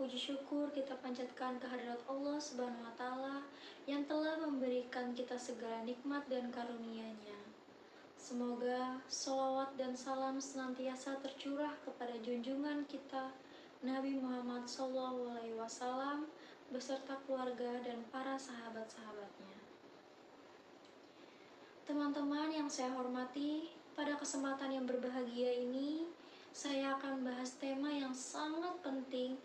puji syukur kita panjatkan kehadirat Allah Subhanahu wa Ta'ala yang telah memberikan kita segala nikmat dan karunia-Nya. Semoga sholawat dan salam senantiasa tercurah kepada junjungan kita Nabi Muhammad SAW beserta keluarga dan para sahabat-sahabatnya. Teman-teman yang saya hormati, pada kesempatan yang berbahagia ini saya akan bahas tema yang sangat penting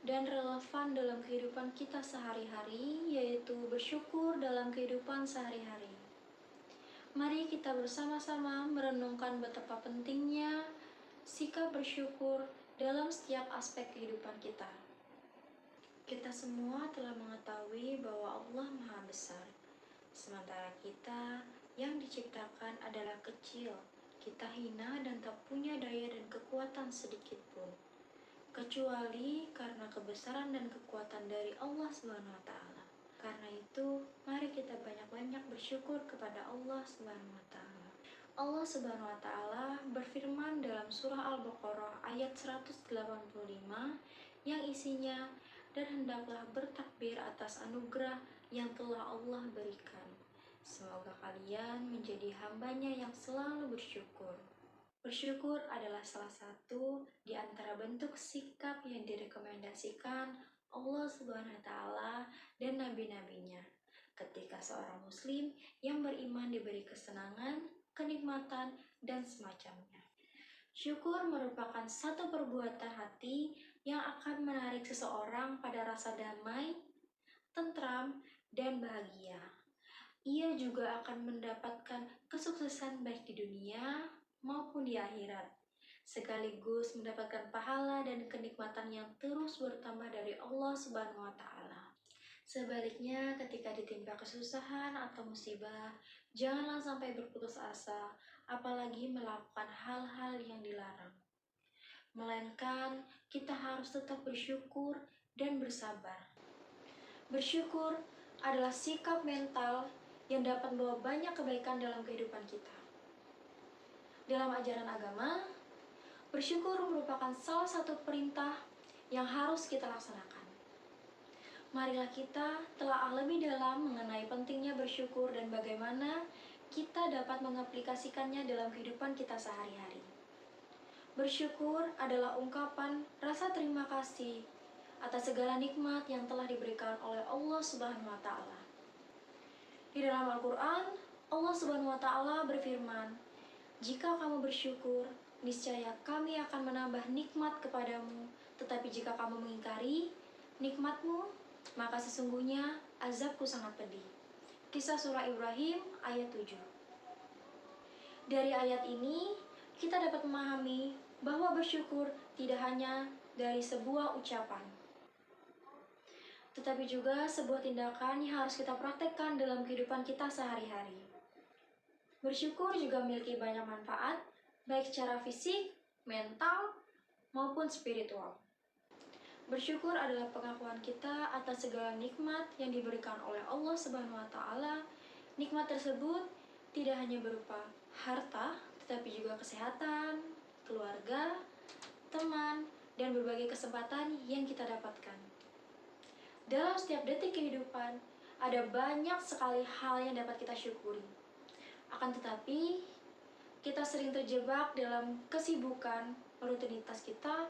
dan relevan dalam kehidupan kita sehari-hari, yaitu bersyukur dalam kehidupan sehari-hari. Mari kita bersama-sama merenungkan betapa pentingnya sikap bersyukur dalam setiap aspek kehidupan kita. Kita semua telah mengetahui bahwa Allah Maha Besar, sementara kita yang diciptakan adalah kecil. Kita hina dan tak punya daya dan kekuatan sedikit pun, kecuali karena kebesaran dan kekuatan dari Allah Subhanahu wa Ta'ala. Karena itu, mari kita banyak-banyak bersyukur kepada Allah Subhanahu wa Ta'ala. Allah Subhanahu wa Ta'ala berfirman dalam surah Al-Baqarah ayat 185 yang isinya, dan hendaklah bertakbir atas anugerah yang telah Allah berikan. Semoga kalian menjadi hamba-Nya yang selalu bersyukur. Bersyukur adalah salah satu di antara bentuk sikap yang direkomendasikan Allah Subhanahu wa Ta'ala dan nabi-nabinya ketika seorang muslim yang beriman diberi kesenangan, kenikmatan, dan semacamnya. Syukur merupakan satu perbuatan hati yang akan menarik seseorang pada rasa damai, tentram, dan bahagia. Ia juga akan mendapatkan kesuksesan baik di dunia maupun di akhirat, sekaligus mendapatkan pahala dan kenikmatan yang terus bertambah dari Allah Subhanahu wa Ta'ala. Sebaliknya, ketika ditimpa kesusahan atau musibah, janganlah sampai berputus asa, apalagi melakukan hal-hal yang dilarang. Melainkan, kita harus tetap bersyukur dan bersabar. Bersyukur adalah sikap mental yang dapat membawa banyak kebaikan dalam kehidupan kita. Dalam ajaran agama, bersyukur merupakan salah satu perintah yang harus kita laksanakan. Marilah kita telah lebih dalam mengenai pentingnya bersyukur dan bagaimana kita dapat mengaplikasikannya dalam kehidupan kita sehari-hari. Bersyukur adalah ungkapan rasa terima kasih atas segala nikmat yang telah diberikan oleh Allah Subhanahu wa Ta'ala. Di dalam Al-Quran, Allah Subhanahu wa Ta'ala berfirman, "Jika kamu bersyukur, niscaya kami akan menambah nikmat kepadamu, tetapi jika kamu mengingkari nikmatmu, maka sesungguhnya azabku sangat pedih." Kisah surah Ibrahim ayat 7. Dari ayat ini, kita dapat memahami bahwa bersyukur tidak hanya dari sebuah ucapan, tetapi juga sebuah tindakan yang harus kita praktekkan dalam kehidupan kita sehari-hari. Bersyukur juga memiliki banyak manfaat, baik secara fisik, mental, maupun spiritual. Bersyukur adalah pengakuan kita atas segala nikmat yang diberikan oleh Allah Subhanahu wa Ta'ala. Nikmat tersebut tidak hanya berupa harta, tetapi juga kesehatan, keluarga, teman, dan berbagai kesempatan yang kita dapatkan. Dalam setiap detik kehidupan, ada banyak sekali hal yang dapat kita syukuri. Akan tetapi, kita sering terjebak dalam kesibukan rutinitas kita,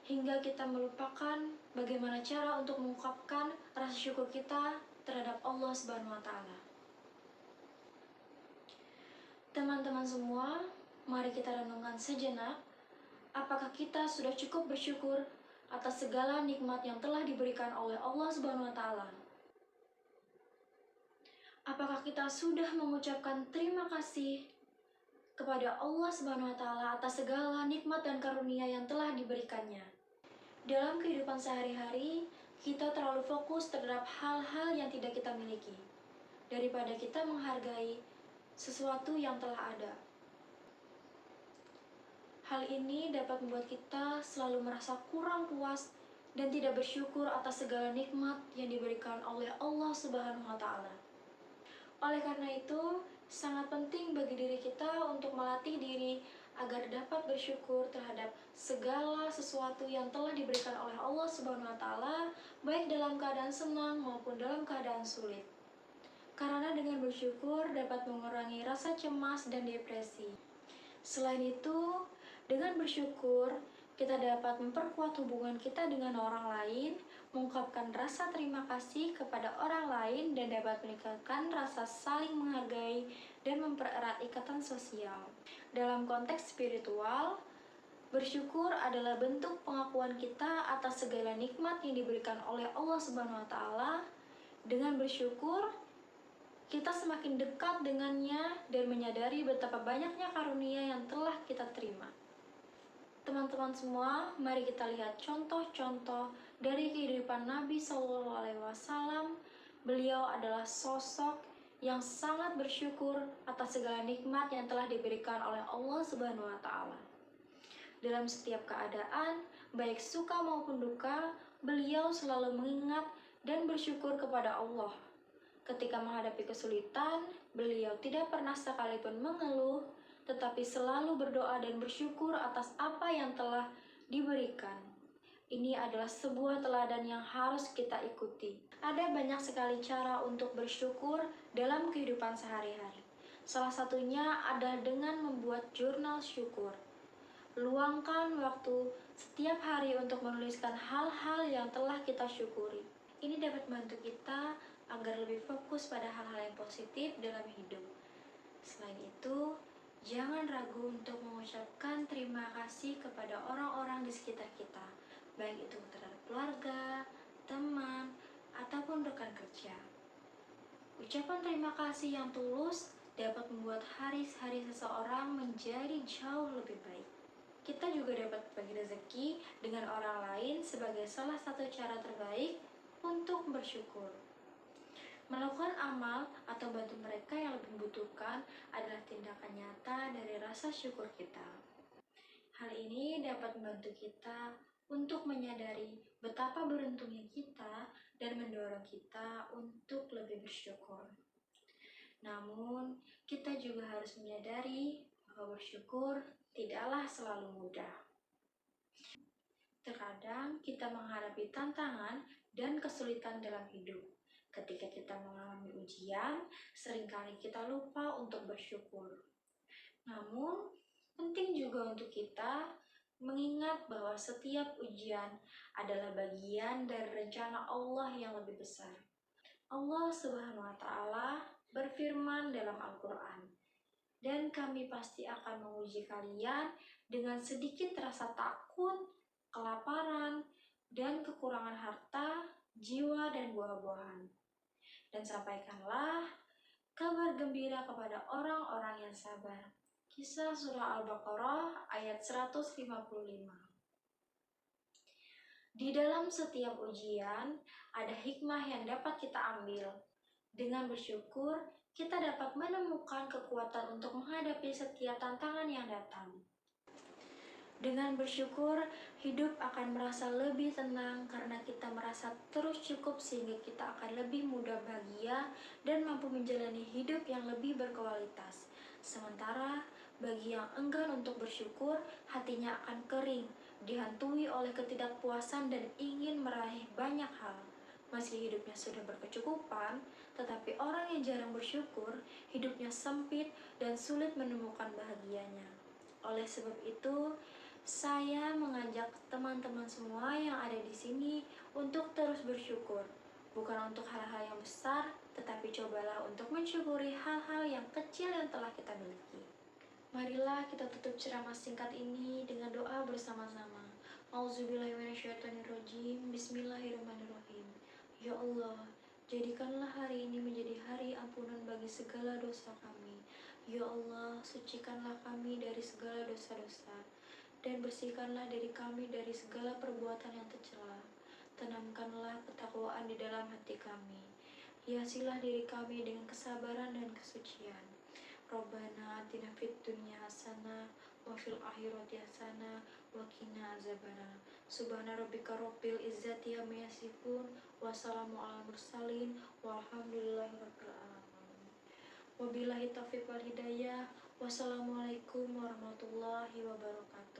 hingga kita melupakan bagaimana cara untuk mengungkapkan rasa syukur kita terhadap Allah Subhanahu wa Ta'ala. Teman-teman semua, mari kita renungkan sejenak, apakah kita sudah cukup bersyukur atas segala nikmat yang telah diberikan oleh Allah Subhanahu wa Ta'ala? Apakah kita sudah mengucapkan terima kasih kepada Allah Subhanahu wa Ta'ala atas segala nikmat dan karunia yang telah diberikannya? Dalam kehidupan sehari-hari, kita terlalu fokus terhadap hal-hal yang tidak kita miliki, daripada kita menghargai sesuatu yang telah ada. Hal ini dapat membuat kita selalu merasa kurang puas dan tidak bersyukur atas segala nikmat yang diberikan oleh Allah Subhanahu wa Ta'ala. Oleh karena itu, sangat penting bagi diri kita untuk melatih diri agar dapat bersyukur terhadap segala sesuatu yang telah diberikan oleh Allah Subhanahu wa taala, baik dalam keadaan senang maupun dalam keadaan sulit. Karena dengan bersyukur dapat mengurangi rasa cemas dan depresi. Selain itu, dengan bersyukur kita dapat memperkuat hubungan kita dengan orang lain, mengungkapkan rasa terima kasih kepada orang lain, dan dapat meningkatkan rasa saling menghargai dan mempererat ikatan sosial. Dalam konteks spiritual, bersyukur adalah bentuk pengakuan kita atas segala nikmat yang diberikan oleh Allah Subhanahu wa taala. Dengan bersyukur, kita semakin dekat dengannya dan menyadari betapa banyaknya karunia yang telah kita terima. Teman-teman semua, mari kita lihat contoh-contoh dari kehidupan Nabi Shallallahu Alaihi Wasallam. Beliau adalah sosok yang sangat bersyukur atas segala nikmat yang telah diberikan oleh Allah Subhanahu wa taala. Dalam setiap keadaan, baik suka maupun duka, beliau selalu mengingat dan bersyukur kepada Allah. Ketika menghadapi kesulitan, beliau tidak pernah sekalipun mengeluh, tetapi selalu berdoa dan bersyukur atas apa yang telah diberikan. Ini adalah sebuah teladan yang harus kita ikuti. Ada banyak sekali cara untuk bersyukur dalam kehidupan sehari-hari. Salah satunya adalah dengan membuat jurnal syukur. Luangkan waktu setiap hari untuk menuliskan hal-hal yang telah kita syukuri. Ini dapat membantu kita agar lebih fokus pada hal-hal yang positif dalam hidup. Selain itu, jangan ragu untuk mengucapkan terima kasih kepada orang-orang di sekitar kita, baik itu terhadap keluarga, teman, ataupun rekan kerja. Ucapan terima kasih yang tulus dapat membuat hari-hari seseorang menjadi jauh lebih baik. Kita juga dapat berbagi rezeki dengan orang lain sebagai salah satu cara terbaik untuk bersyukur. Melakukan amal atau bantu mereka yang lebih membutuhkan adalah tindakan nyata dari rasa syukur kita. Hal ini dapat membantu kita untuk menyadari betapa beruntungnya kita dan mendorong kita untuk lebih bersyukur. Namun, kita juga harus menyadari bahwa bersyukur tidaklah selalu mudah. Terkadang kita menghadapi tantangan dan kesulitan dalam hidup. Ketika kita mengalami ujian, seringkali kita lupa untuk bersyukur. Namun, penting juga untuk kita mengingat bahwa setiap ujian adalah bagian dari rencana Allah yang lebih besar. Allah Subhanahu wa taala berfirman dalam Al-Qur'an, "Dan kami pasti akan menguji kalian dengan sedikit rasa takut, kelaparan, dan kekurangan harta, jiwa, dan buah-buahan. Dan sampaikanlah kabar gembira kepada orang-orang yang sabar." Kisah Surah Al-Baqarah ayat 155. Di dalam setiap ujian, ada hikmah yang dapat kita ambil. Dengan bersyukur, kita dapat menemukan kekuatan untuk menghadapi setiap tantangan yang datang. Dengan bersyukur, hidup akan merasa lebih tenang karena kita merasa terus cukup sehingga kita akan lebih mudah bahagia dan mampu menjalani hidup yang lebih berkualitas. Sementara, bagi yang enggan untuk bersyukur, hatinya akan kering, dihantui oleh ketidakpuasan dan ingin meraih banyak hal. Meski hidupnya sudah berkecukupan, tetapi orang yang jarang bersyukur, hidupnya sempit dan sulit menemukan bahagianya. Oleh sebab itu, saya mengajak teman-teman semua yang ada di sini untuk terus bersyukur. Bukan untuk hal-hal yang besar, tetapi cobalah untuk mensyukuri hal-hal yang kecil yang telah kita miliki. Marilah kita tutup ceramah singkat ini dengan doa bersama-sama. Auzubillahiminasyaitonirrajim. Bismillahirrahmanirrahim. Ya Allah, jadikanlah hari ini menjadi hari ampunan bagi segala dosa kami. Ya Allah, sucikanlah kami dari segala dosa-dosa dan bersihkanlah diri kami dari segala perbuatan yang tercela. Tanamkanlah ketakwaan di dalam hati kami. Hiasilah diri kami dengan kesabaran dan kesucian. Rabbana atina fid dunya hasanah wa fil akhirati hasanah wa qina azabannar. Subhana rabbika rabbil izzati amma yasifun wa salamun alal mursalin walhamdulillahi rabbil alamin. Wabillahi taufiq wal hidayah. Wassalamualaikum warahmatullahi warahmatullahi wabarakatuh.